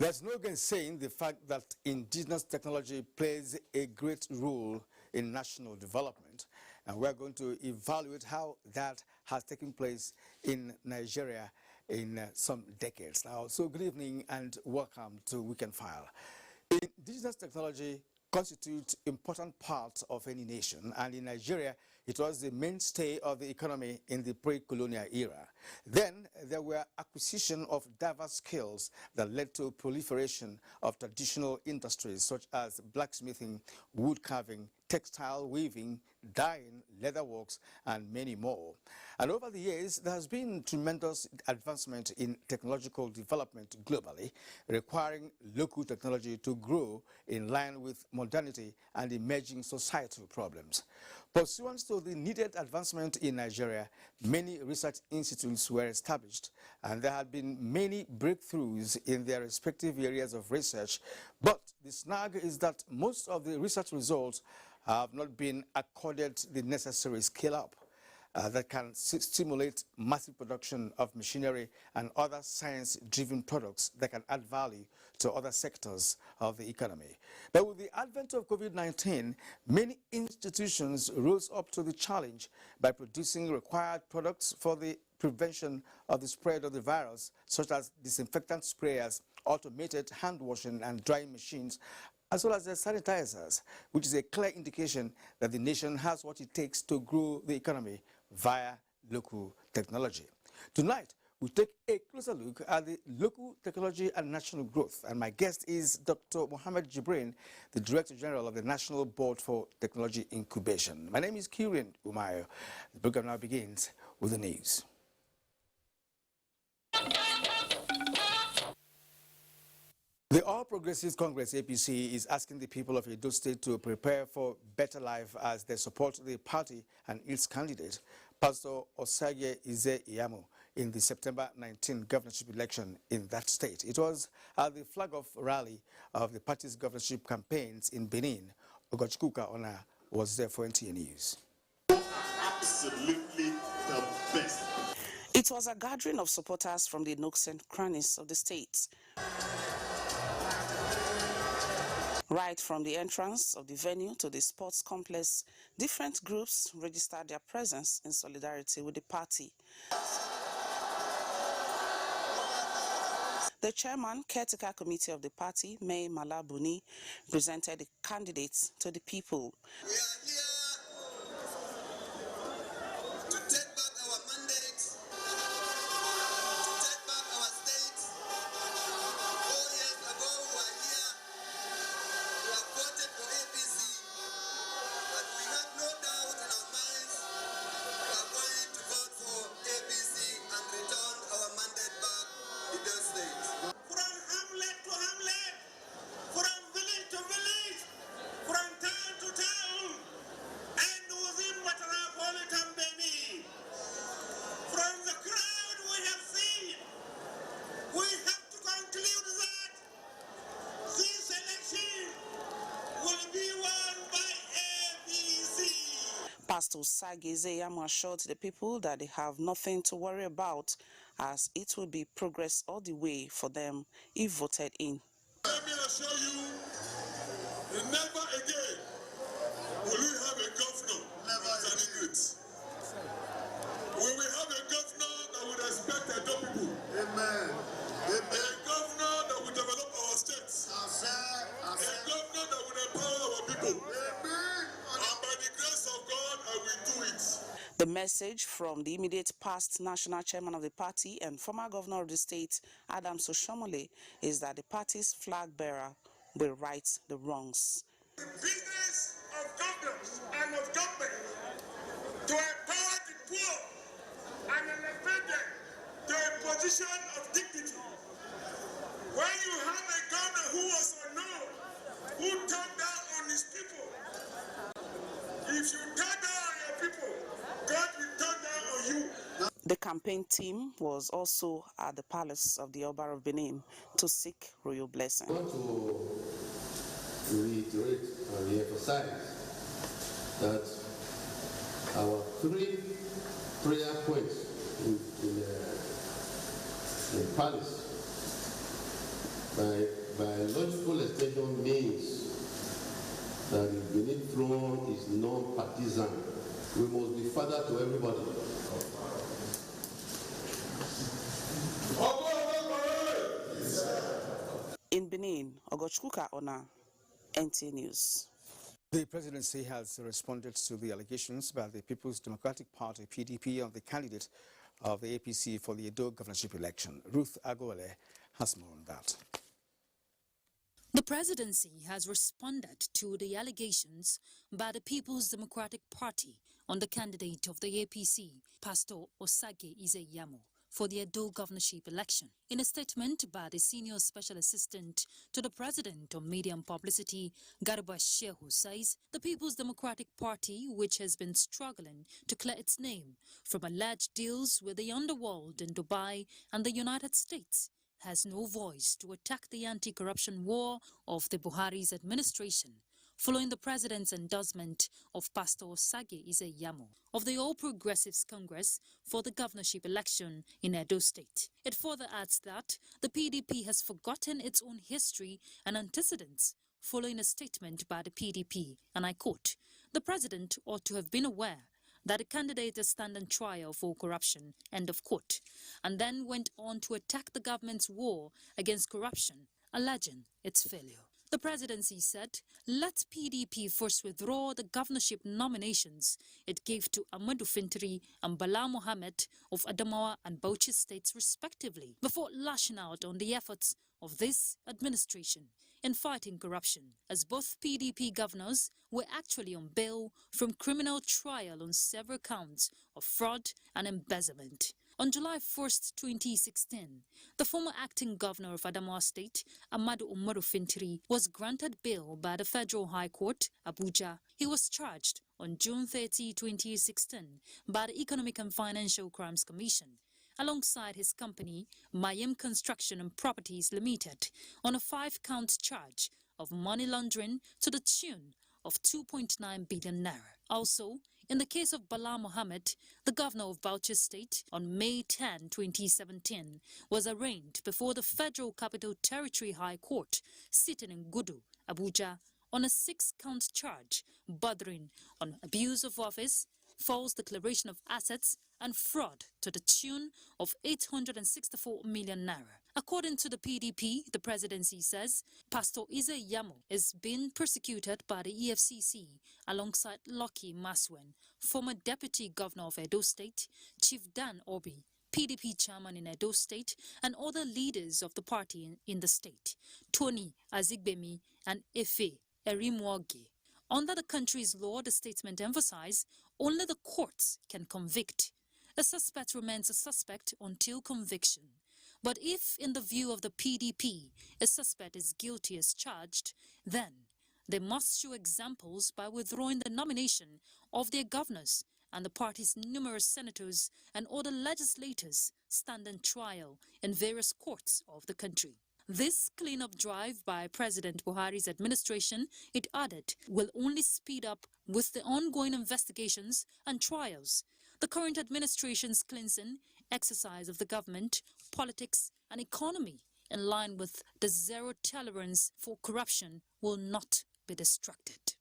There's no gainsaying the fact that indigenous technology plays a great role in national development, and we're going to evaluate how that has taken place in Nigeria in some decades now. So good evening and welcome to Weekend File. Indigenous technology constitutes important part of any nation, and in Nigeria it was the mainstay of the economy in the pre-colonial era. Then there were acquisition of diverse skills that led to proliferation of traditional industries such as blacksmithing, wood carving, textile weaving, dyeing, leatherworks, and many more. And over the years, there has been tremendous advancement in technological development globally, requiring local technology to grow in line with modernity and emerging societal problems. Pursuant to the needed advancement in Nigeria, many research institutes were established, and there had been many breakthroughs in their respective areas of research. But the snag is that most of the research results have not been accorded the necessary scale-up that can stimulate massive production of machinery and other science-driven products that can add value to other sectors of the economy. But with the advent of COVID-19, many institutions rose up to the challenge by producing required products for the prevention of the spread of the virus, such as disinfectant sprayers, automated hand washing and drying machines, as well as the sanitizers, which is a clear indication that the nation has what it takes to grow the economy via local technology. Tonight, we take a closer look at the local technology and national growth. And my guest is Dr. Mohammed Jibrin, the Director General of the National Board for Technology Incubation. My name is Kirin Umayo. The program now begins with the news. The All Progressives Congress, APC, is asking the people of Edo State to prepare for better life as they support the party and its candidate, Pastor Osage Ize Iyamu, in the September 19 governorship election in that state. It was at the flag-off rally of the party's governorship campaigns in Benin. Ogochikuka Ona was there for NTA News. Absolutely the best. It was a gathering of supporters from the nooks and crannies of the state. Right from the entrance of the venue to the sports complex, different groups registered their presence in solidarity with the party. The chairman, caretaker committee of the party, May Malabuni, presented the candidates to the people. We are here to take back our mandate, to take back our state. 4 years ago, we were here. We have voted for APC, but we have no doubt in our minds we are going to vote for APC and return our mandate back to the state. From hamlet to hamlet, from village to village, from town to town, and within metropolitan Benin. From the crowd we have seen, we have to conclude that this election will be won by APC. Pastor Osage Ize Iyamu assured the people that they have nothing to worry about, as it will be progress all the way for them if voted in. Let me assure you, never again will we have a governor as an Inuit. We will have a governor that will respect the Edo people. Amen. A governor that will develop our states. A governor that will empower our people. And by the grace of God, I will do it. The message from the immediate past national chairman of the party and former governor of the state, Adams Oshomole, is that the party's flag bearer will right the wrongs. The business of governors and of government to empower the poor and elevate them to a position of dignity. When you have a governor who was unknown, who turned down on his people, if you turn down on your people, God will turn down on you. The campaign team was also at the palace of the Oba of Benin to seek royal blessing. I want to reiterate and re-emphasize that our 3 prayer points in the palace by non-partisan. We must be father to everybody. In Benin, Ogochkuka Ona, NTA News. The presidency has responded to the allegations by the People's Democratic Party, PDP, on the candidate of the APC for the Edo governorship election. Ruth Agowale has more on that. The presidency has responded to the allegations by the People's Democratic Party on the candidate of the APC, Pastor Osage Izeyamo, for the Edo governorship election. In a statement by the Senior Special Assistant to the President on Media and Publicity, Garba Shehu, says the People's Democratic Party, which has been struggling to clear its name from alleged deals with the underworld in Dubai and the United States, has no voice to attack the anti-corruption war of the Buhari's administration, following the president's endorsement of Pastor Osage Izeyamo of the All Progressives Congress for the governorship election in Edo State. It further adds that the PDP has forgotten its own history and antecedents, following a statement by the PDP, and I quote, "The president ought to have been aware that the candidate is standing trial for corruption," end of quote, and then went on to attack the government's war against corruption, alleging its failure. The presidency said, let PDP first withdraw the governorship nominations it gave to Ahmadu Fintiri and Bala Mohammed of Adamawa and Bauchi states respectively, before lashing out on the efforts of this administration in fighting corruption, as both PDP governors were actually on bail from criminal trial on several counts of fraud and embezzlement. On July 1st, 2016, the former acting governor of Adamawa State, Ahmadu Umaru Fintiri, was granted bail by the Federal High Court, Abuja. He was charged on June 30, 2016, by the Economic and Financial Crimes Commission, alongside his company, Mayem Construction and Properties Limited, on a 5-count charge of money laundering to the tune of 2.9 billion naira. Also, in the case of Bala Mohammed, the governor of Bauchi State, on May 10, 2017, was arraigned before the Federal Capital Territory High Court, sitting in Gudu, Abuja, on a 6-count charge bordering on abuse of office, false declaration of assets, and fraud to the tune of 864 million naira. According to the PDP, the presidency says Pastor Izeyamo is being persecuted by the EFCC alongside Lucky Maswen, former deputy governor of Edo State, Chief Dan Obi, PDP chairman in Edo State, and other leaders of the party in the state, Tony Azigbemi and Efe Erimwoge. Under the country's law, the statement emphasized only the courts can convict. A suspect remains a suspect until conviction. But if, in the view of the PDP, a suspect is guilty as charged, then they must show examples by withdrawing the nomination of their governors and the party's numerous senators and other legislators standing trial in various courts of the country. This cleanup drive by President Buhari's administration, it added, will only speed up with the ongoing investigations and trials. The current administration's cleansing exercise of the government, politics and economy in line with the zero tolerance for corruption will not be distracted.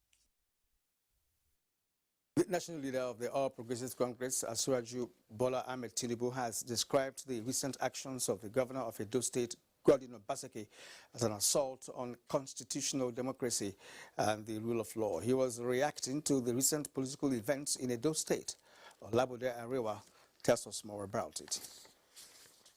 The national leader of the All Progressives Congress, Asiwaju Bola Ahmed Tinubu, has described the recent actions of the governor of Edo State, Godwin Obaseki, as an assault on constitutional democracy and the rule of law. He was reacting to the recent political events in Edo State. Olabode Arewa tells us more about it.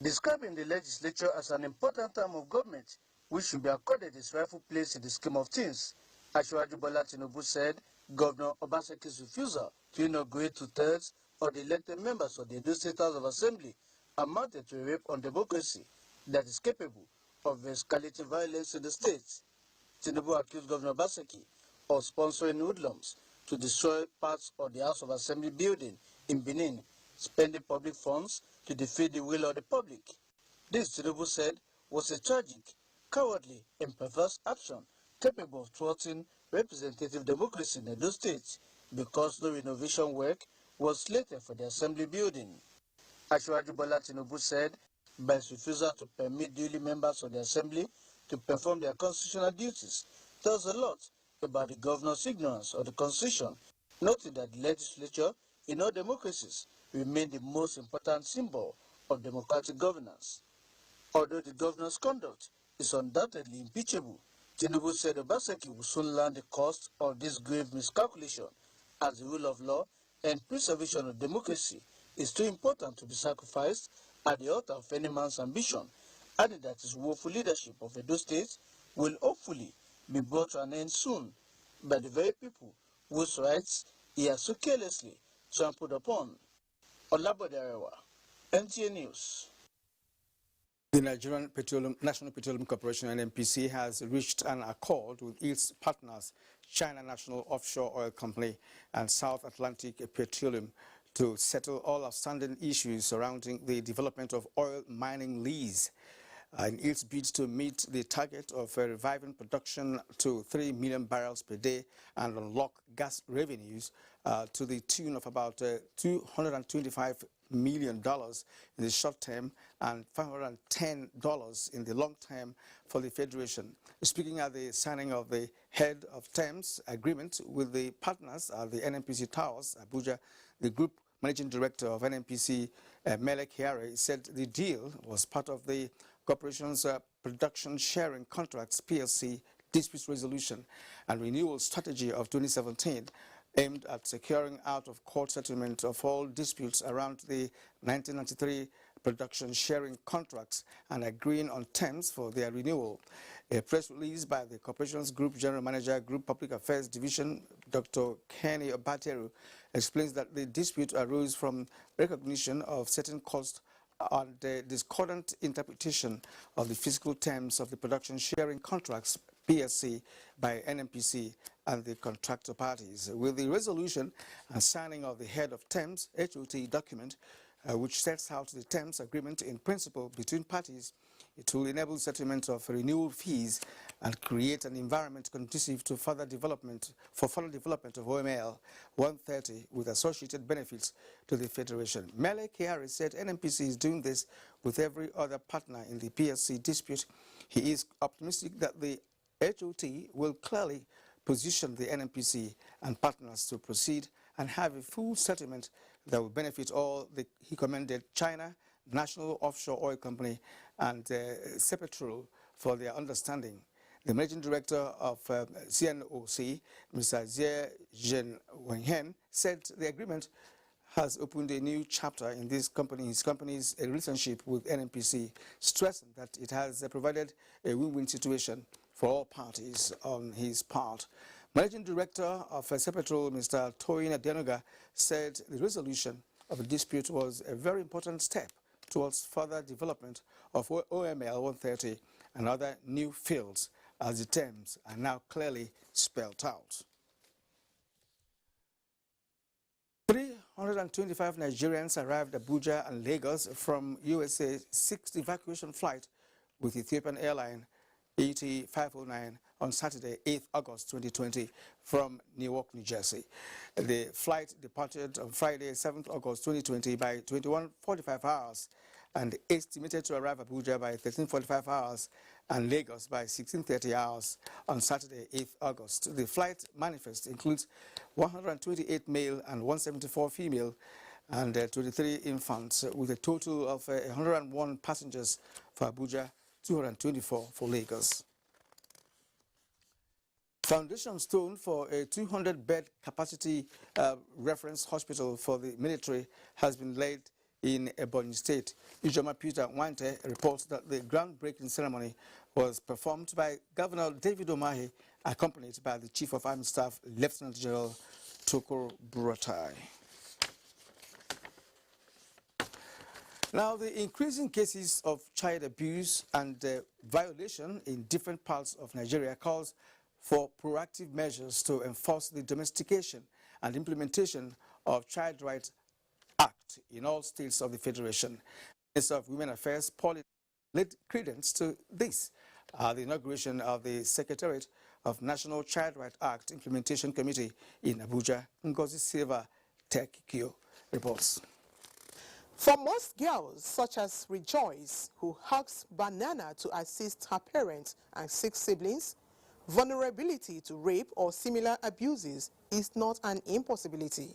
Describing the legislature as an important arm of government, which should be accorded its rightful place in the scheme of things, Asiwaju Bola Tinubu said Governor Obaseki's refusal to inaugurate 2/3 of the elected members of the Edo State House of Assembly amounted to a rape on democracy that is capable of escalating violence in the state. Tinubu accused Governor Obaseki of sponsoring hoodlums to destroy parts of the House of Assembly building in Benin, spending public funds to defeat the will of the public. This, Tinubu said, was a tragic, cowardly, and perverse action capable of thwarting representative democracy in Edo State because no renovation work was slated for the Assembly building. Asiwaju Bola Tinubu said, by his refusal to permit duly members of the Assembly to perform their constitutional duties, tells a lot about the governor's ignorance of the Constitution noting that the legislature in all democracies remain the most important symbol of democratic governance. Although the governor's conduct is undoubtedly impeachable, Tinubu said Obaseki will soon learn the cost of this grave miscalculation, as the rule of law and preservation of democracy is too important to be sacrificed at the altar of any man's ambition, adding that his woeful leadership of Edo State will hopefully be brought to an end soon by the very people whose rights he has so carelessly trampled upon. Olabode Arewa, NTA News. The Nigerian National Petroleum Corporation (NNPC) has reached an accord with its partners, China National Offshore Oil Company and South Atlantic Petroleum, to settle all outstanding issues surrounding the development of oil mining lease. In its bid to meet the target of reviving production to 3 million barrels per day and unlock gas revenues to the tune of about $225 million in the short term and $510 in the long term for the Federation. Speaking at the signing of the head of terms agreement with the partners at the NNPC Towers, Abuja, the group managing director of NNPC, Mele Kyari, said the deal was part of the corporation's production sharing contracts PLC dispute resolution and renewal strategy of 2017, aimed at securing out-of-court settlement of all disputes around the 1993 production sharing contracts and agreeing on terms for their renewal. A press release by the corporation's Group General Manager, Group Public Affairs Division, Dr. Kenny Obateru, explains that the dispute arose from recognition of certain costs on the discordant interpretation of the physical terms of the production sharing contracts PSC by NNPC and the contractor parties. With the resolution and signing of the head of terms HOT document, which sets out the terms agreement in principle between parties, it will enable settlement of renewal fees and create an environment conducive to further development of OML 130 with associated benefits to the Federation. Mele Kyari said NNPC is doing this with every other partner in the PSC dispute. He is optimistic that the HOT will clearly position the NNPC and partners to proceed and have a full settlement that will benefit all. He commended China National Offshore Oil Company and Secretariat for their understanding. The managing director of CNOC, Mr. Jie Zhen Wenhen, said the agreement has opened a new chapter in his company's relationship with NNPC, stressing that it has provided a win-win situation for all parties on his part. Managing Director of Secretariat, Mr. Toyin Adenuga, said the resolution of the dispute was a very important step towards further development of OML 130 and other new fields, as the terms are now clearly spelled out. 325 Nigerians arrived Abuja and Lagos from USA 6th evacuation flight with Ethiopian airline ET509 on Saturday, 8th August 2020 from Newark, New Jersey. The flight departed on Friday, 7th August 2020 by 21:45 hours and estimated to arrive Abuja by 13:45 hours and Lagos by 16:30 hours on Saturday, 8th August. The flight manifest includes 128 male and 174 female and 23 infants, with a total of 101 passengers for Abuja, 224 for Lagos. Foundation stone for a 200-bed capacity reference hospital for the military has been laid in Ebonyi State. Ijoma Peter Wante reports that the groundbreaking ceremony was performed by Governor David Umahi, accompanied by the Chief of Army Staff, Lieutenant General Tukur Buratai. Now, the increasing cases of child abuse and violation in different parts of Nigeria calls for proactive measures to enforce the domestication and implementation of Child Rights Act in all states of the Federation. Minister of Women Affairs Paul laid credence to this. The inauguration of the Secretariat of National Child Rights Act Implementation Committee in Abuja. Ngozi Silva Tekikio reports. For most girls, such as Rejoice, who hugs banana to assist her parents and 6 siblings, vulnerability to rape or similar abuses is not an impossibility.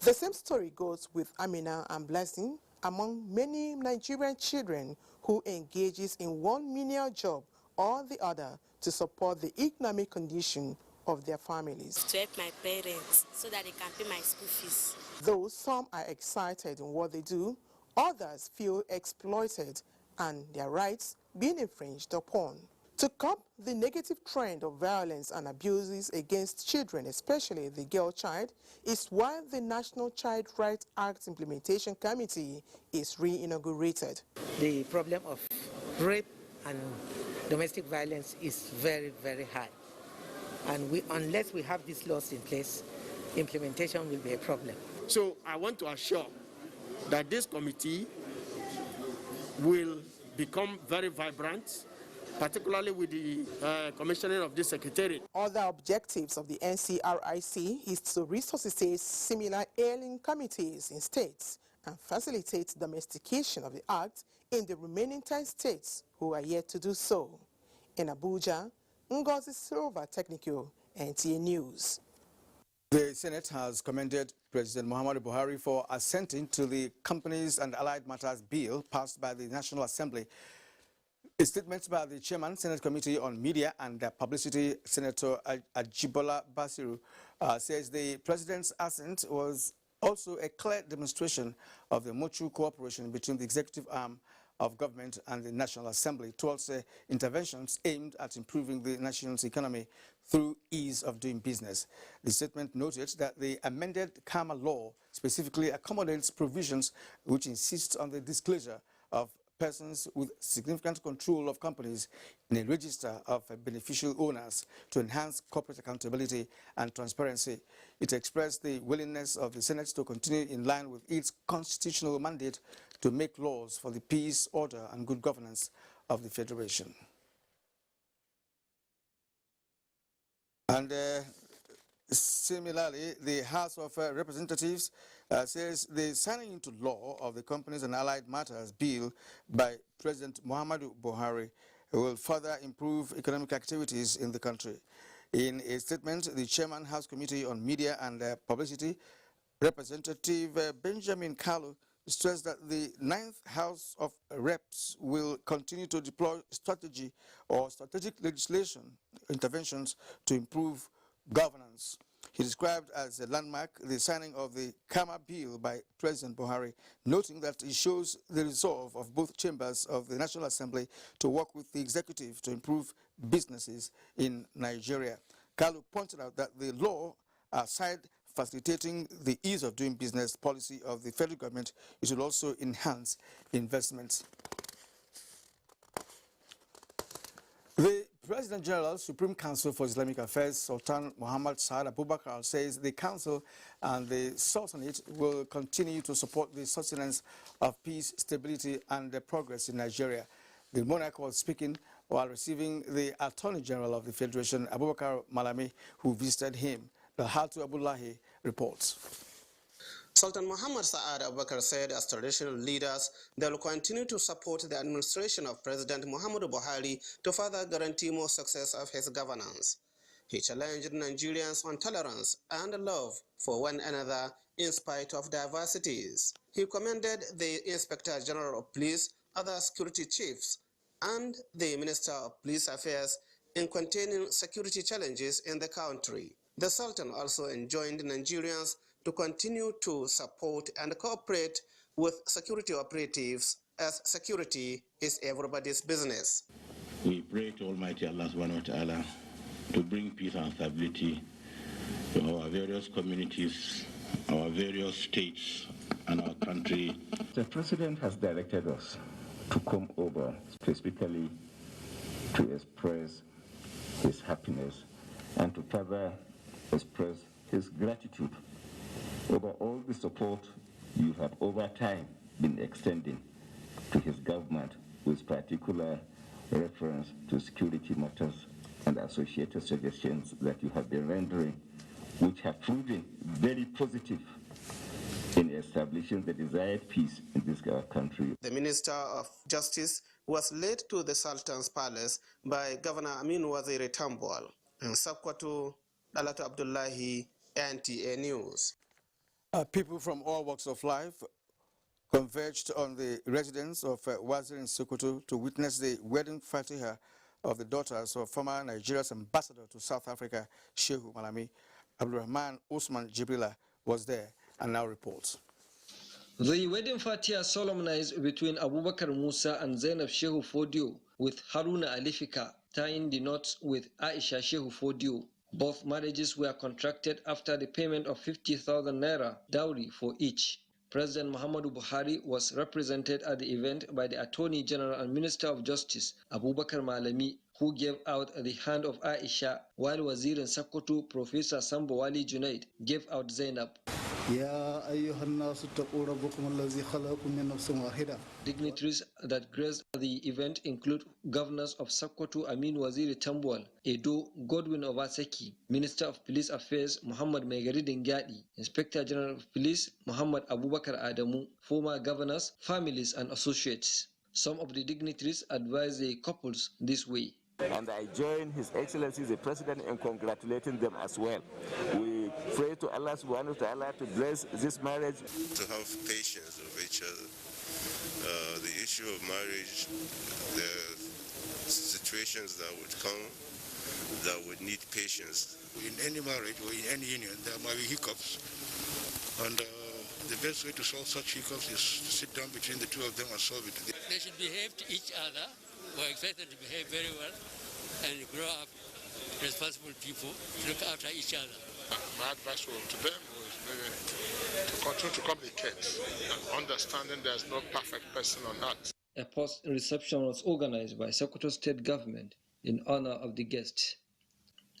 The same story goes with Amina and Blessing, among many Nigerian children who engages in one menial job or the other to support the economic condition of their families. To help my parents so that they can pay my school fees. Though some are excited in what they do, others feel exploited and their rights being infringed upon. To curb the negative trend of violence and abuses against children, especially the girl child, is why the National Child Rights Act Implementation Committee is re-inaugurated. The problem of rape and domestic violence is very, very high. And unless we have these laws in place, implementation will be a problem. So I want to assure that this committee will become very vibrant, particularly with the commissioning of this Secretariat. Other objectives of the NCRIC is to resuscitate similar ailing committees in states and facilitate domestication of the act in the remaining 10 states who are yet to do so. In Abuja, Ngozi Silva, Technical, NTA News. The Senate has commended President Muhammadu Buhari for assenting to the Companies and Allied Matters Bill passed by the National Assembly. A statement by the Chairman, Senate Committee on Media and Publicity, Senator Ajibola Basiru, says the President's assent was also a clear demonstration of the mutual cooperation between the executive arm of government and the National Assembly towards interventions aimed at improving the nation's economy through ease of doing business. The statement noted that the amended Karma law specifically accommodates provisions which insist on the disclosure of persons with significant control of companies in a register of beneficial owners to enhance corporate accountability and transparency. It expressed the willingness of the Senate to continue in line with its constitutional mandate to make laws for the peace, order, and good governance of the Federation. And similarly, the House of Representatives says the signing into law of the Companies and Allied Matters Bill by President Muhammadu Buhari will further improve economic activities in the country. In a statement, the Chairman, House Committee on Media and Publicity, Representative Benjamin Kalu, stressed that the 9th House of Reps will continue to deploy strategic legislation interventions to improve governance. He described as a landmark the signing of the Karma Bill by President Buhari, noting that it shows the resolve of both chambers of the National Assembly to work with the executive to improve businesses in Nigeria. Kalu pointed out that the law, aside facilitating the ease of doing business policy of the federal government, it will also enhance investments. The President General, Supreme Council for Islamic Affairs, Sultan Muhammad Saad Abubakar, says the Council and the Sultanate will continue to support the sustenance of peace, stability, and progress in Nigeria. The monarch was speaking while receiving the Attorney General of the Federation, Abubakar Malami, who visited him. Dalhatu Abdullahi reports. Sultan Muhammad Saad Abubakar said as traditional leaders, they will continue to support the administration of President Muhammadu Buhari to further guarantee more success of his governance. He challenged Nigerians on tolerance and love for one another in spite of diversities. He commended the Inspector General of Police, other security chiefs, and the Minister of Police Affairs in containing security challenges in the country. The Sultan also enjoined Nigerians to continue to support and cooperate with security operatives, as security is everybody's business. We pray to Almighty Allah subhanahu wa ta'ala to bring peace and stability to our various communities, our various states, and our country. The President has directed us to come over specifically to express his happiness and to further express his gratitude over all the support you have over time been extending to his government, with particular reference to security matters and associated suggestions that you have been rendering, which have proven very positive in establishing the desired peace in this country. The Minister of Justice was led to the Sultan's Palace by Governor Aminu Waziri Tambuwal. In Sokoto, Dalatu Abdullahi, NTA News. People from all walks of life converged on the residence of Waziri in Sokoto to witness the wedding fatiha of the daughters of former Nigeria's ambassador to South Africa, Shehu Malami. Abdulrahman Usman Jibrila was there and now reports. The wedding fatiha solemnized between Abubakar Musa and Zainab Shehu Fodio, with Haruna Alifika tying the knots with Aisha Shehu Fodio. Both marriages were contracted after the payment of 50,000 naira dowry for each. President Muhammadu Buhari was represented at the event by the Attorney General and Minister of Justice, Abubakar Malami, who gave out the hand of Aisha, while Wazir in Sokoto, Professor Sambo Wali Junaid, gave out Zainab. Dignitaries that graced the event include governors of Sokoto Amin Waziri Tambuwal, Edo Godwin Obaseki, Minister of Police Affairs Muhammad Megari Dingyadi, Inspector General of Police Muhammad Abubakar Adamu, former governors, families and associates. Some of the dignitaries advised the couples this way. And I join His Excellency the President in congratulating them as well. We pray to Allah subhanahu wa ta'ala to bless this marriage. To have patience with each other. The issue of marriage, the situations that would come that would need patience. In any marriage or in any union, there might be hiccups. And the best way to solve such hiccups is to sit down between the two of them and solve it. They should behave to each other. We're expected to behave very well and grow up responsible people to look after each other. My advice to them was to continue to communicate and understanding there's no perfect person on earth. A post-reception was organized by Sokoto State Government in honor of the guests.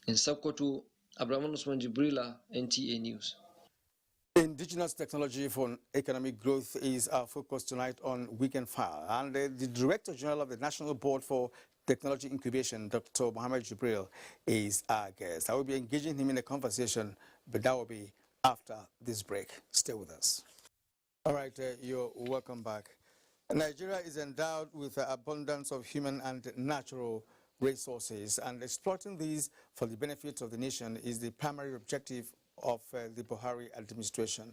In Sokoto, Abdulrahman Usman Jibrila, NTA News. Indigenous technology for economic growth is our focus tonight on Weekend File. And the Director General of the National Board for Technology Incubation, Dr. Mohammed Jibril, is our guest. I will be engaging him in a conversation, but that will be after this break. Stay with us. All right, you're welcome back. Nigeria is endowed with an abundance of human and natural resources, and exploiting these for the benefit of the nation is the primary objective of the Buhari administration,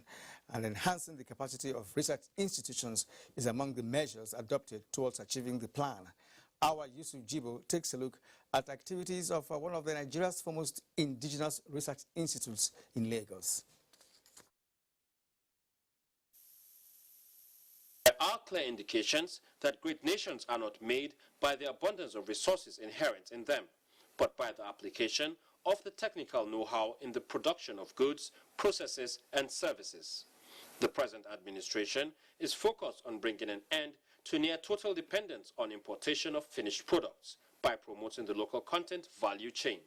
and enhancing the capacity of research institutions is among the measures adopted towards achieving the plan. Our Yusuf Jibo takes a look at activities of one of Nigeria's foremost indigenous research institutes in Lagos. There are clear indications that great nations are not made by the abundance of resources inherent in them, but by the application of the technical know-how in the production of goods, processes, and services. The present administration is focused on bringing an end to near total dependence on importation of finished products by promoting the local content value chain.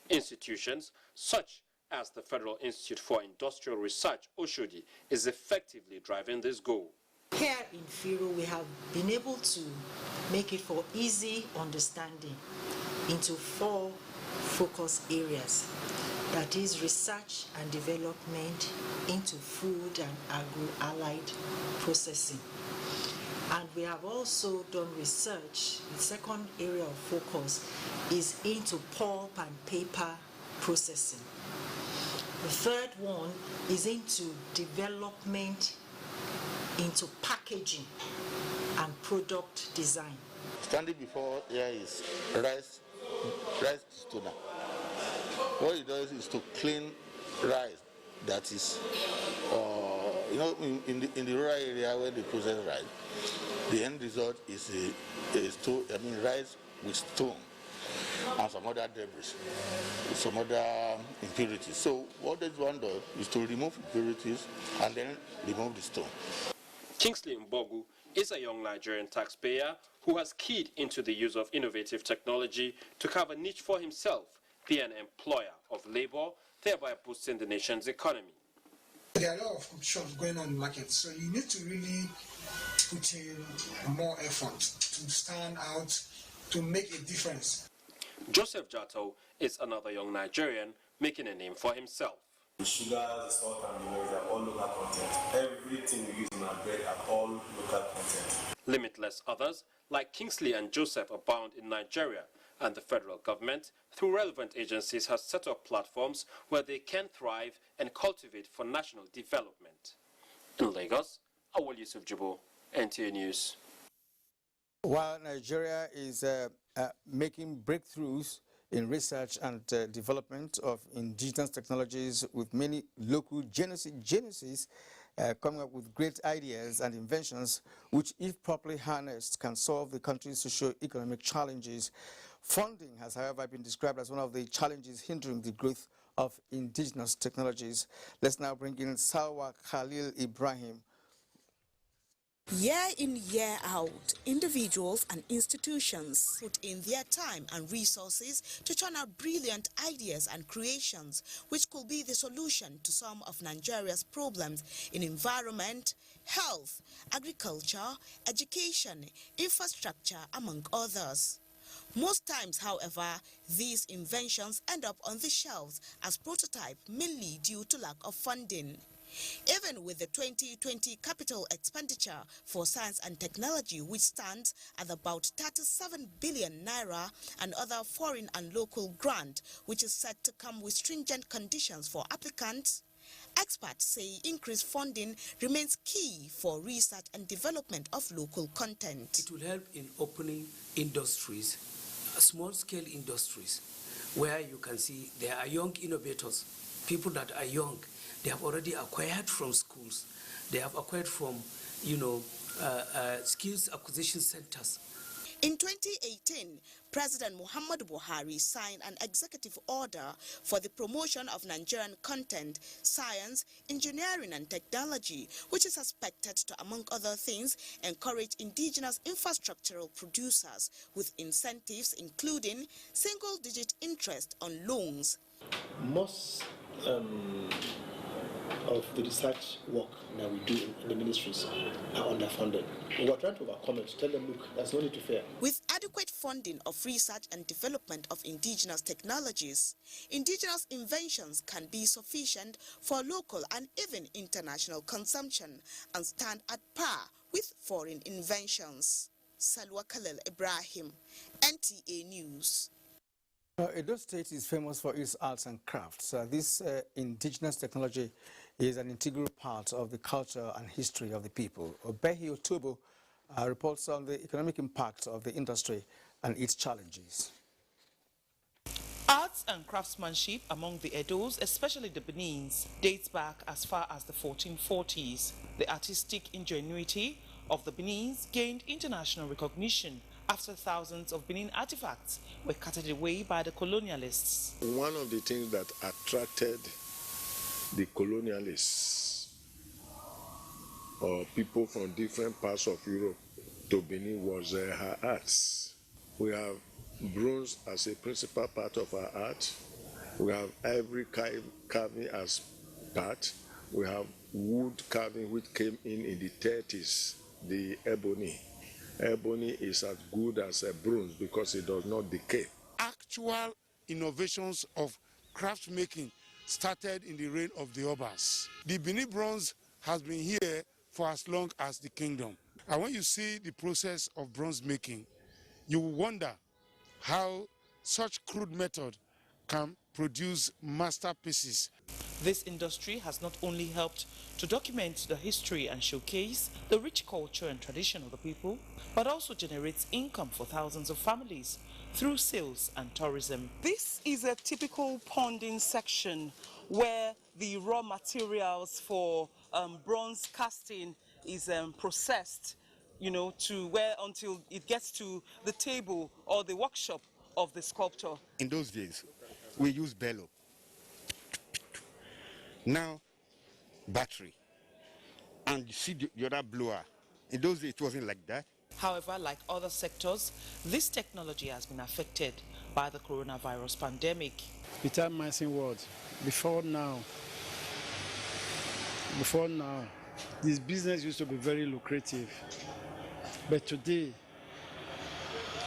Institutions such as the Federal Institute for Industrial Research, Oshodi, is effectively driving this goal. Here in Firo, we have been able to make it for easy understanding into 4 focus areas, that is research and development into food and agro-allied processing. And we have also done research. The second area of focus is into pulp and paper processing. The third one is into development into packaging and product design. Standing before here is rice stoner. What it does is to clean rice that is, in the rural area where they process rice, the end result is rice with stone and some other debris, some other impurities. So what this one does is to remove impurities and then remove the stone. Kingsley Mbogu is a young Nigerian taxpayer who has keyed into the use of innovative technology to carve a niche for himself, be an employer of labor, thereby boosting the nation's economy. There are a lot of shops going on in the market, so you need to really put in more effort to stand out, to make a difference. Joseph Jato is another young Nigerian making a name for himself. The sugar, the salt, and the maize are all local content. Everything we use in our bread are all local content. Limitless others, like Kingsley and Joseph, abound in Nigeria, and the federal government, through relevant agencies, has set up platforms where they can thrive and cultivate for national development. In Lagos, Awal Yusuf Jibo, NTA News. While Nigeria is making breakthroughs in research and development of indigenous technologies, with many local geniuses coming up with great ideas and inventions which, if properly harnessed, can solve the country's socio-economic challenges. Funding has, however, been described as one of the challenges hindering the growth of indigenous technologies. Let's now bring in Salwa Khalil Ibrahim. Year in, year out, individuals and institutions put in their time and resources to turn out brilliant ideas and creations which could be the solution to some of Nigeria's problems in environment, health, agriculture, education, infrastructure, among others. Most times, however, these inventions end up on the shelves as prototype, mainly due to lack of funding. Even with the 2020 capital expenditure for science and technology, which stands at about 37 billion naira, and other foreign and local grant, which is set to come with stringent conditions for applicants, experts say increased funding remains key for research and development of local content. It will help in opening industries, small-scale industries, where you can see there are young innovators, people that are young. They have already acquired from schools. They have acquired from, skills acquisition centers. In 2018, President Muhammadu Buhari signed an executive order for the promotion of Nigerian content, science, engineering and technology, which is expected to, among other things, encourage indigenous infrastructural producers with incentives including single-digit interest on loans. Most of the research work that we do in the ministries are underfunded. We're trying to overcome it, to tell them, look, there's no need to fear. With adequate funding of research and development of indigenous technologies, indigenous inventions can be sufficient for local and even international consumption and stand at par with foreign inventions. Salwa Khalil Ibrahim, NTA News. Edo State is famous for its arts and crafts. This indigenous technology is an integral part of the culture and history of the people. Obehi Otobo reports on the economic impact of the industry and its challenges. Arts and craftsmanship among the Edos, especially the Benins, dates back as far as the 1440s. The artistic ingenuity of the Benins gained international recognition after thousands of Benin artifacts were carted away by the colonialists. One of the things that attracted the colonialists or people from different parts of Europe to Benin was her arts. We have bronze as a principal part of our art. We have ivory carving as part. We have wood carving which came in the 30s, the ebony. Ebony is as good as a bronze because it does not decay. Actual innovations of craft making started in the reign of the Obas. The Benin bronze has been here for as long as the kingdom. And when you see the process of bronze making, you will wonder how such crude method can produce masterpieces. This industry has not only helped to document the history and showcase the rich culture and tradition of the people, but also generates income for thousands of families through sales and tourism. This is a typical ponding section where the raw materials for bronze casting is processed, to where until it gets to the table or the workshop of the sculptor. In those days, we used bellow. Now, battery. And you see the other blower. In those days, it wasn't like that. However, like other sectors, this technology has been affected by the coronavirus pandemic. Without missing words, before now, this business used to be very lucrative. But today,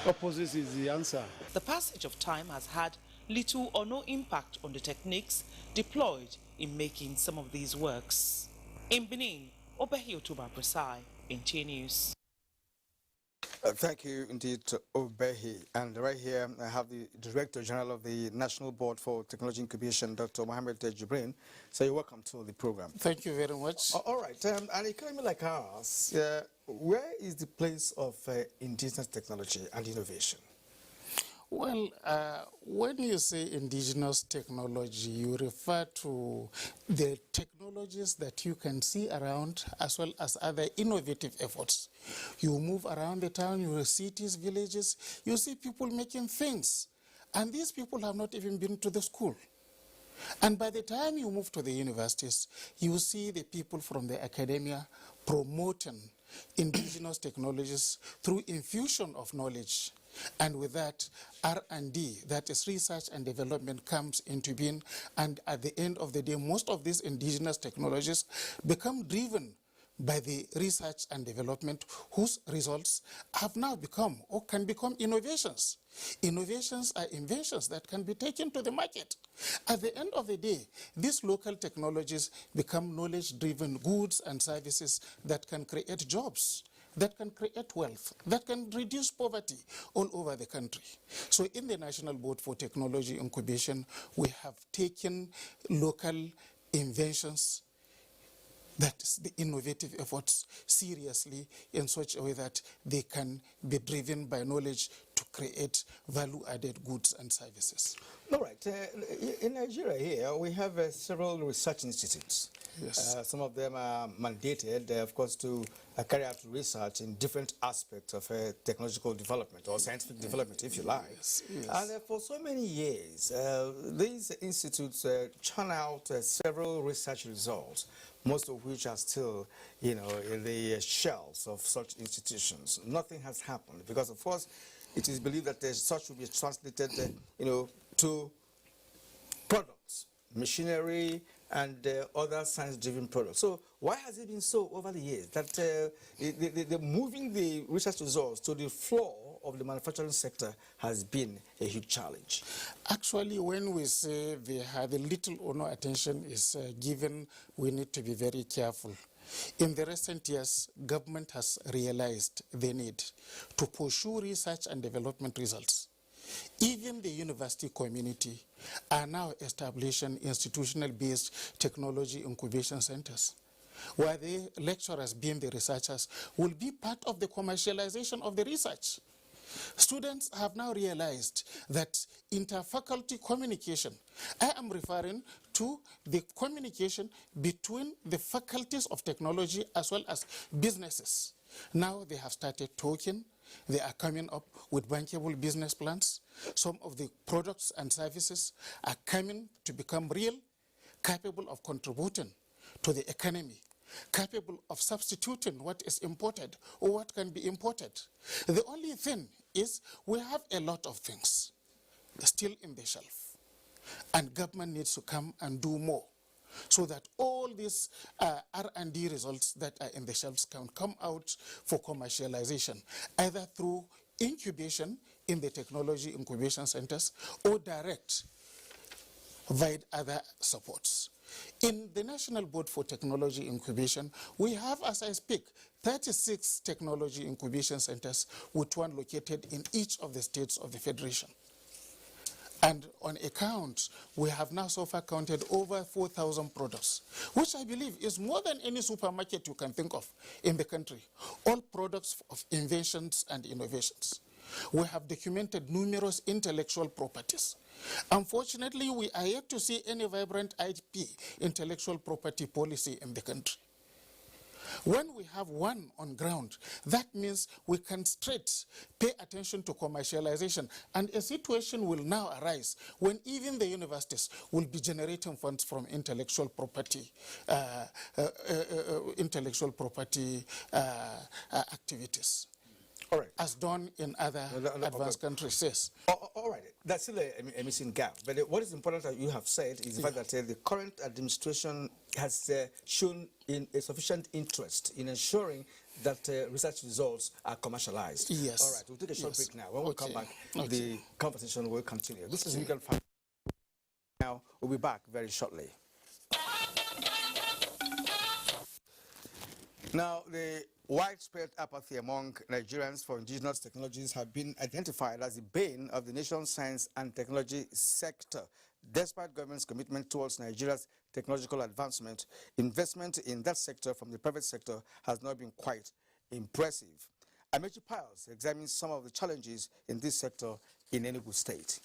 opposite is the answer. The passage of time has had little or no impact on the techniques deployed in making some of these works. In Benin, Obehi Otuba Presai, NTA News. Thank you indeed to Obehi. And right here I have the Director General of the National Board for Technology Incubation, Dr. Mohammed Jibrin. So you're welcome to the program. Thank you very much. All right. An economy like ours, where is the place of indigenous technology and innovation? Well, when you say indigenous technology, you refer to the technologies that you can see around as well as other innovative efforts. You move around the town, you see cities, villages, you see people making things. And these people have not even been to the school. And by the time you move to the universities, you see the people from the academia promoting indigenous technologies through infusion of knowledge. And with that, R&D, that is research and development, comes into being. And at the end of the day, most of these indigenous technologies become driven by the research and development, whose results have now become or can become innovations. Innovations are inventions that can be taken to the market. At the end of the day, these local technologies become knowledge-driven goods and services that can create jobs, that can create wealth, that can reduce poverty all over the country. So in the National Board for Technology Incubation, we have taken local inventions, that is the innovative efforts, seriously in such a way that they can be driven by knowledge to create value-added goods and services. All right. In Nigeria here, we have several research institutes. Yes. Some of them are mandated, of course, to carry out research in different aspects of technological development or scientific development, if you like. Yes, yes. And for so many years, these institutes churn out several research results, most of which are still, in the shelves of such institutions. Nothing has happened because, of course, it is believed that such will be translated, to products, machinery, and other science-driven products. So why has it been so over the years that the moving the research results to the floor of the manufacturing sector has been a huge challenge? Actually, when we say the little or no attention is given, we need to be very careful. In the recent years, government has realized the need to pursue research and development results. Even the university community are now establishing institutional-based technology incubation centers, where the lecturers, being the researchers, will be part of the commercialization of the research. Students have now realized that interfaculty communication, I am referring to the communication between the faculties of technology as well as businesses. Now they have started talking. They are coming up with bankable business plans. Some of the products and services are coming to become real, capable of contributing to the economy, capable of substituting what is imported or what can be imported. The only thing is we have a lot of things still in the shelf, and government needs to come and do more so that all these R&D results that are in the shelves can come out for commercialization, either through incubation in the technology incubation centers or direct via other supports. In the National Board for Technology Incubation, we have, as I speak, 36 technology incubation centers, with one located in each of the states of the Federation. And on account, we have now so far counted over 4,000 products, which I believe is more than any supermarket you can think of in the country. All products of inventions and innovations. We have documented numerous intellectual properties. Unfortunately, we are yet to see any vibrant IP, intellectual property policy in the country. When we have one on ground, that means we can straight pay attention to commercialization, and a situation will now arise when even the universities will be generating funds from intellectual property activities. All right. As done in other advanced countries, yes. All right. That's still a missing gap. But what is important that you have said is the fact that the current administration has shown a sufficient interest in ensuring that research results are commercialized. Yes. All right. We'll take a short break now. When we come back, the conversation will continue. This is Weekend Fact. Now, we'll be back very shortly. Now, the widespread apathy among Nigerians for indigenous technologies have been identified as the bane of the nation's science and technology sector. Despite government's commitment towards Nigeria's technological advancement, investment in that sector from the private sector has not been quite impressive. Amechi Piles examines some of the challenges in this sector in Enugu State.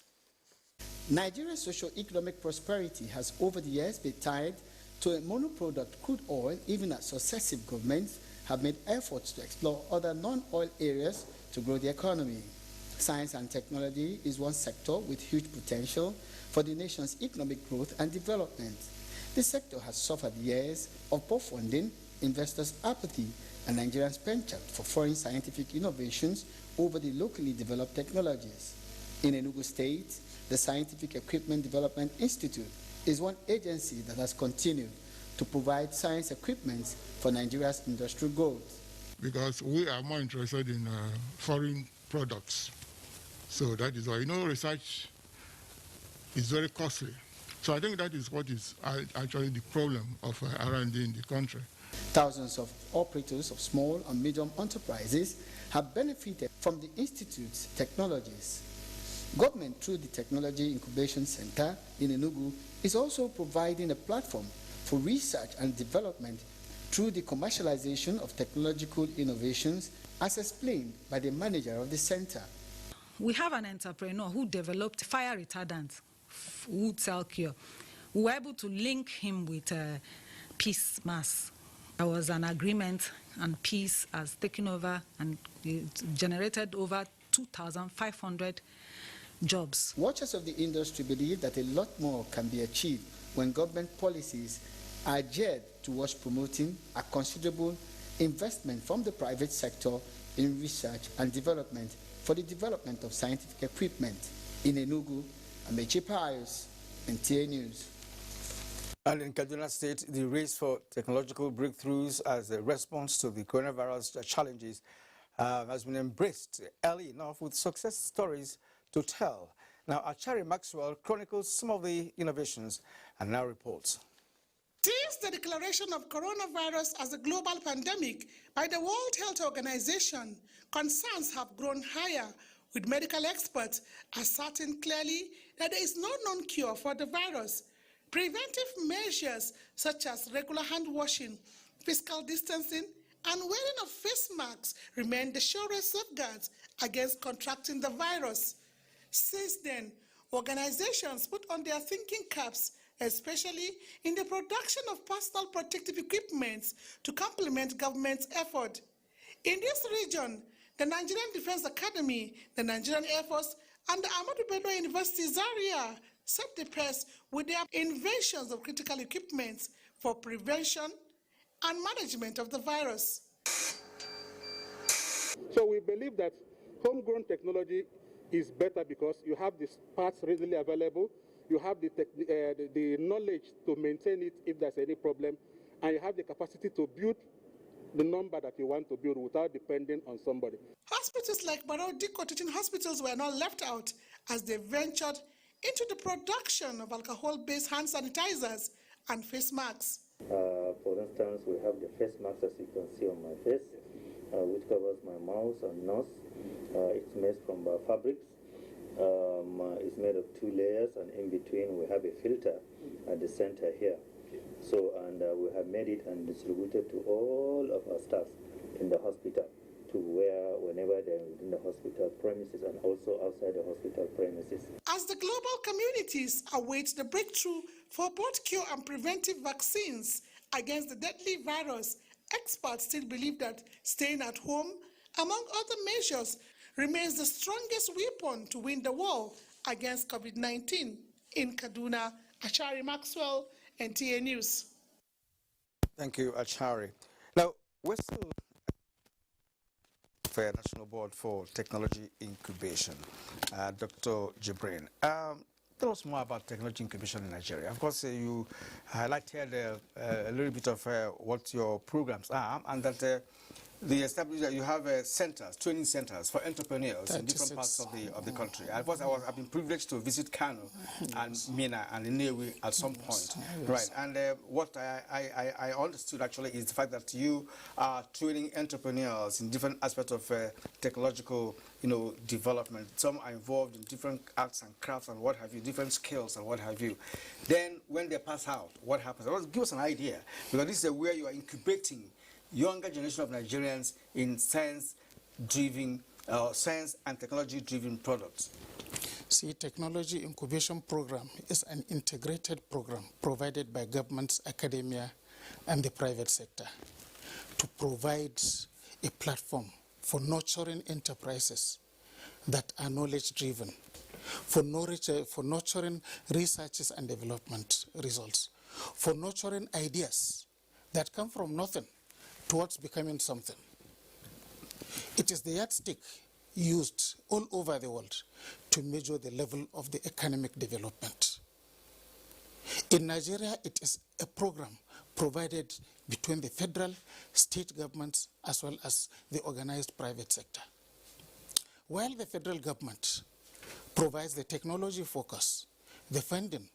Nigeria's socio-economic prosperity has over the years been tied to a monoproduct crude oil, even as successive governments have made efforts to explore other non-oil areas to grow the economy. Science and technology is one sector with huge potential for the nation's economic growth and development. The sector has suffered years of poor funding, investors' apathy, and Nigerians' penchant for foreign scientific innovations over the locally developed technologies. In Enugu State, the Scientific Equipment Development Institute is one agency that has continued to provide science equipment for Nigeria's industrial growth. Because we are more interested in foreign products. So that is why, research is very costly. So I think that is what is actually the problem of R&D in the country. Thousands of operators of small and medium enterprises have benefited from the Institute's technologies. Government, through the Technology Incubation Center in Enugu, is also providing a platform for research and development through the commercialization of technological innovations, as explained by the manager of the center. We have an entrepreneur who developed fire retardant, wood cell cure. We were able to link him with Peace Mass. There was an agreement, and Peace has taken over and generated over 2,500 jobs. Watchers of the industry believe that a lot more can be achieved when government policies are geared towards promoting a considerable investment from the private sector in research and development for the development of scientific equipment. In Enugu, Amechi Piles, NTA News. And in Kaduna State, the race for technological breakthroughs as a response to the coronavirus challenges has been embraced early enough with success stories to tell. Now, Achari Maxwell chronicles some of the innovations and now reports. Since the declaration of coronavirus as a global pandemic by the World Health Organization, concerns have grown higher, with medical experts asserting clearly that there is no known cure for the virus. Preventive measures such as regular hand washing, physical distancing, and wearing of face masks remain the surest safeguards against contracting the virus. Since then, organizations put on their thinking caps, especially in the production of personal protective equipment to complement government's effort. In this region, the Nigerian Defense Academy, the Nigerian Air Force, and the Ahmadu Bello University Zaria set the pace with their inventions of critical equipment for prevention and management of the virus. So we believe that homegrown technology is better because you have these parts readily available, you have the knowledge to maintain it if there's any problem, and you have the capacity to build the number that you want to build without depending on somebody. Hospitals like Barrow Dikko teaching hospitals were not left out as they ventured into the production of alcohol-based hand sanitizers and face masks. For instance, we have the face mask, as you can see on my face, which covers my mouth and nose. It's made from fabrics. It's made of 2 layers, and in between we have a filter at the center here. So, and we have made it and distributed to all of our staff in the hospital to wear whenever they're within the hospital premises and also outside the hospital premises. As the global communities await the breakthrough for both cure and preventive vaccines against the deadly virus, experts still believe that staying at home, among other measures, remains the strongest weapon to win the war against COVID-19. In Kaduna, Achari Maxwell, NTA News. Thank you, Achari. Now, we're still for National Board for Technology Incubation, Dr. Jibrin. Tell us more about technology incubation in Nigeria. Of course, you highlighted a little bit of what your programs are, and that the establishment, you have centers, training centers for entrepreneurs in different parts of the country. Of course, I've been privileged to visit Kano and Mina and Nnewi at some point. Right, and what I understood actually is the fact that you are training entrepreneurs in different aspects of technological, development. Some are involved in different arts and crafts and what have you, different skills and what have you. Then when they pass out, what happens? Give us an idea, because this is where you are incubating younger generation of Nigerians in science-driven, science and technology-driven products. See, Technology Incubation Program is an integrated program provided by governments, academia, and the private sector to provide a platform for nurturing enterprises that are knowledge-driven, for nurturing researches and development results, for nurturing ideas that come from nothing towards becoming something. It is the yardstick used all over the world to measure the level of the economic development. In Nigeria, it is a program provided between the federal, state governments, as well as the organized private sector. While the federal government provides the technology focus, the funding,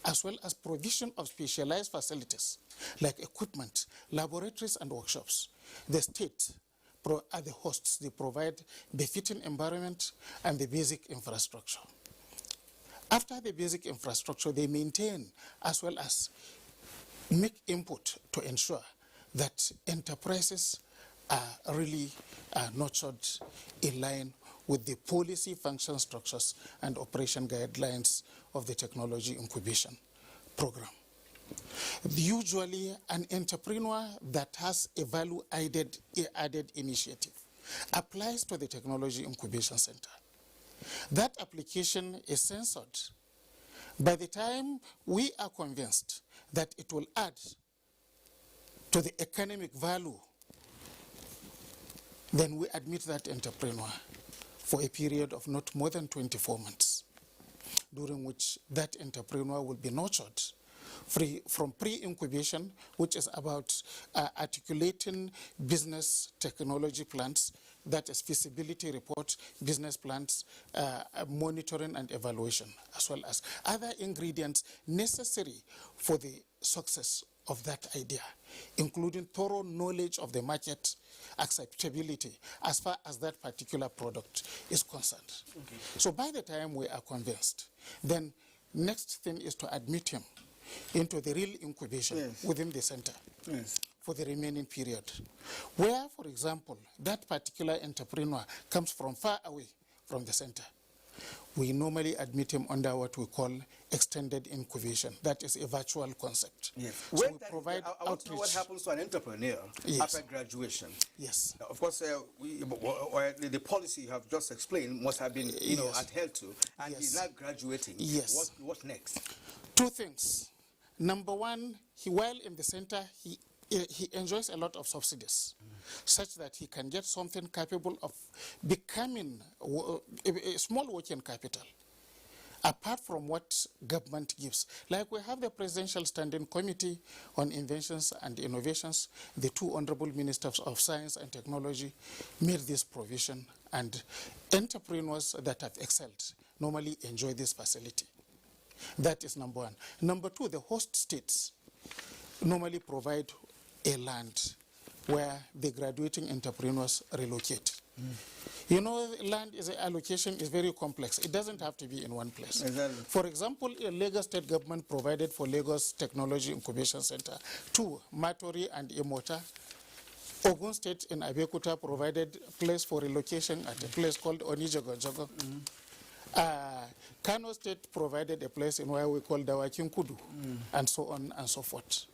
as well as provision of specialized facilities like equipment, laboratories, and workshops, the state are the hosts. They provide the fitting environment and the basic infrastructure. After the basic infrastructure, they maintain as well as make input to ensure that enterprises are really nurtured in line with the policy, function structures, and operation guidelines of the Technology Incubation Program. Usually, an entrepreneur that has a value-added initiative applies to the Technology Incubation Center. That application is censored. By the time we are convinced that it will add to the economic value, then we admit that entrepreneur for a period of not more than 24 months, during which that entrepreneur will be nurtured from pre-incubation, which is about articulating business technology plans, that is feasibility report, business plans, monitoring and evaluation, as well as other ingredients necessary for the success of that idea, including thorough knowledge of the market, acceptability, as far as that particular product is concerned. Okay. So by the time we are convinced, then next thing is to admit him into the real incubation within the center for the remaining period. Where, for example, that particular entrepreneur comes from far away from the center, we normally admit him under what we call extended incubation. That is a virtual concept. Yes. So we provide I want to know what happens to an entrepreneur after graduation. Yes. Of course, the policy you have just explained must have been adhered to, and he's now graduating. Yes. What next? Two things. Number one, while in the center, he enjoys a lot of subsidies, such that he can get something capable of becoming a small working capital, apart from what government gives. Like we have the Presidential Standing Committee on Inventions and Innovations, the two honorable ministers of Science and Technology made this provision, and entrepreneurs that have excelled normally enjoy this facility. That is number one. Number two, the host states normally provide a land where the graduating entrepreneurs relocate. Land allocation is very complex. It doesn't have to be in one place. Exactly. For example, Lagos State Government provided for Lagos Technology Incubation Center 2, Matori and Imota. Ogun State in Abeokuta provided a place for relocation at a place called Onijogojogo. Kano State provided a place in where we call Dawakinkudu, and so on and so forth.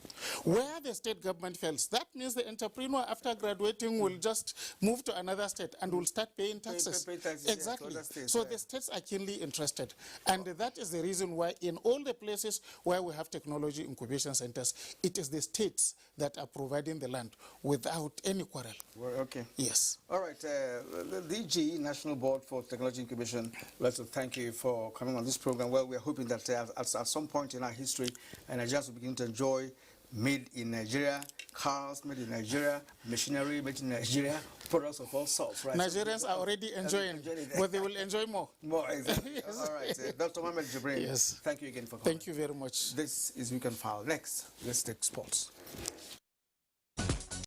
Where the state government fails, that means the entrepreneur after graduating will just move to another state and will start paying taxes. Pay taxes. Exactly. States, so the states are keenly interested. And that is the reason why in all the places where we have technology incubation centers, it is the states that are providing the land without any quarrel. Well, okay. Yes. All right. The DG, National Board for Technology Incubation, I'd like to thank you for coming on this program. Well, we are hoping that at some point in our history, Nigerians will begin to enjoy made in Nigeria, cars made in Nigeria, machinery made in Nigeria, products of all sorts, right? Nigerians are already enjoying, but they will enjoy more. More, exactly. Yes. All right. Dr. Mohamed Jibrin, yes. Thank you again for coming. Thank you very much. This is Weekend File. Next, let's take sports.